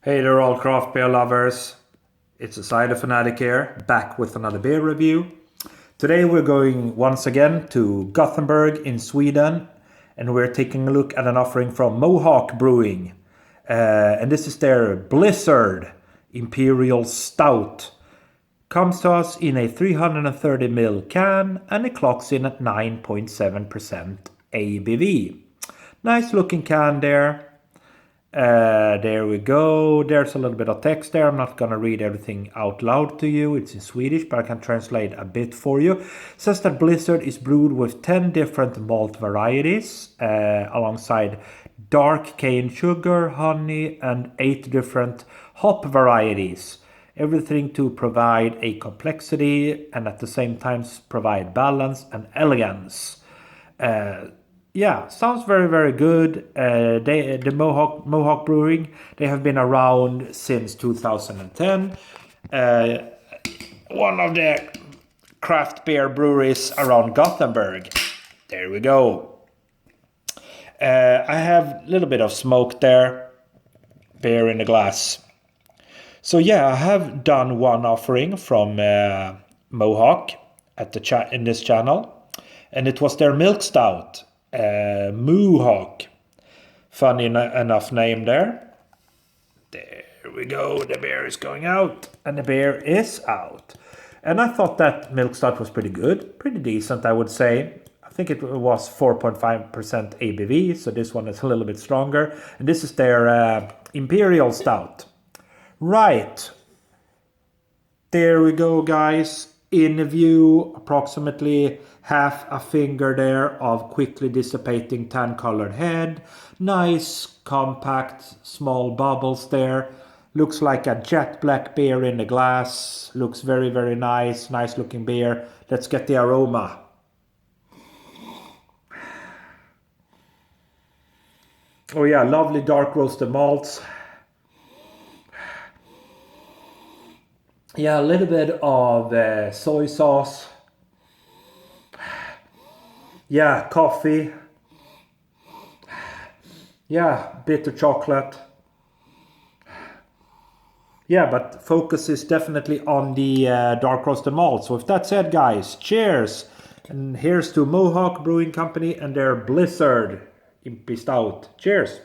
Hey there all craft beer lovers, it's a cider fanatic here, back with another beer review. Today we're going once again to Gothenburg in Sweden and we're taking a look at an offering from Mohawk Brewing. And this is their Blizzard Imperial Stout. Comes to us in a 330ml can and it clocks in at 9.7% ABV. Nice looking can there. There we go. There's a little bit of text there. I'm not gonna read everything out loud to you. It's in Swedish, but I can translate a bit for you. It says that Blizzard is brewed with 10 different malt varieties, alongside dark cane sugar, honey, and 8 different hop varieties. Everything to provide a complexity and at the same time provide balance and elegance. Yeah, sounds very, very good. The Mohawk Brewing, they have been around since 2010. One of the craft beer breweries around Gothenburg. There we go. I have a little bit of smoke there. Beer in the glass. So yeah, I have done one offering from Mohawk at the in this channel, and it was their milk stout. Mohawk. Funny enough name there. There we go. The beer is going out. And the beer is out. And I thought that milk stout was pretty good. Pretty decent, I would say. I think it was 4.5% ABV. So this one is a little bit stronger. And this is their Imperial Stout. Right. There we go, guys. In view, approximately half a finger there of quickly dissipating tan colored head. Nice, compact, small bubbles there. Looks like a jet black beer in the glass. Looks very, very nice. Nice looking beer. Let's get the aroma. Oh yeah, lovely dark roasted malts. Yeah, a little bit of soy sauce. Yeah, coffee. Yeah, bitter chocolate. Yeah, but focus is definitely on the dark roasted malt. So with that said, guys, cheers. And here's to Mohawk Brewing Company and their Blizzard Impy Stout. Cheers.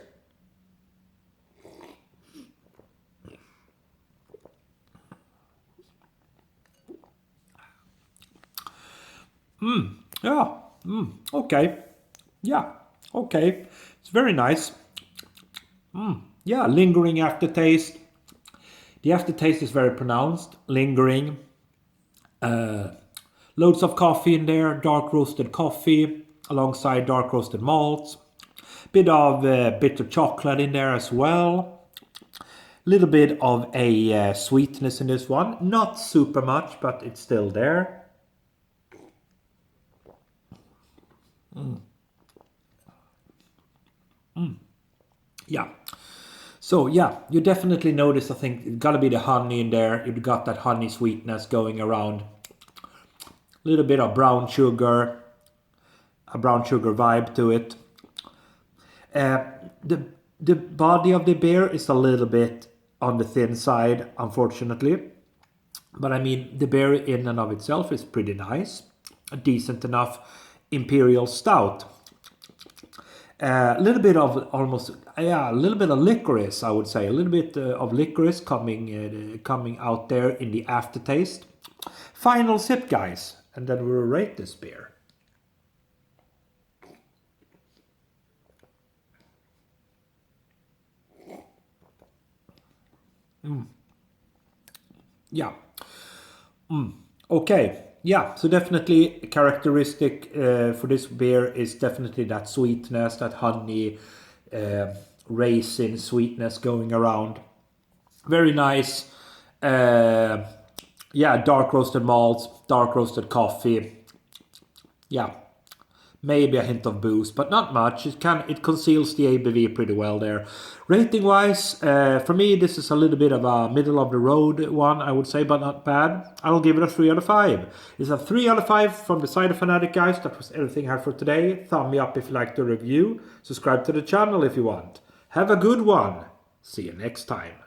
Yeah. Okay. Yeah. Okay. It's very nice. Yeah, lingering aftertaste. The aftertaste is very pronounced. Lingering. Loads of coffee in there. Dark roasted coffee alongside dark roasted malts. Bit of bitter chocolate in there as well. Little bit of a sweetness in this one. Not super much, but it's still there. Yeah. So yeah, you definitely notice, I think, it's gotta be the honey in there. You've got that honey sweetness going around. A little bit of brown sugar. A brown sugar vibe to it. The body of the beer is a little bit on the thin side, unfortunately. But I mean, the beer in and of itself is pretty nice. A decent enough Imperial Stout. A little bit of a little bit of licorice, I would say. A little bit of licorice coming out there in the aftertaste. Final sip, guys, and then we'll rate this beer. Yeah. Okay. Yeah, so definitely characteristic for this beer is definitely that sweetness, that honey, raisin sweetness going around. Very nice. Yeah, dark roasted malts, dark roasted coffee. Yeah, maybe a hint of booze, but not much. It conceals the ABV pretty well there. Rating wise, for me this is a little bit of a middle of the road one, I would say, but not bad. I'll give it a 3 out of 5. It's a 3 out of 5 from the Cider Fanatic, guys. That was everything I had for today. Thumb me up if you like the review. Subscribe to the channel if you want. Have a good one. See you next time.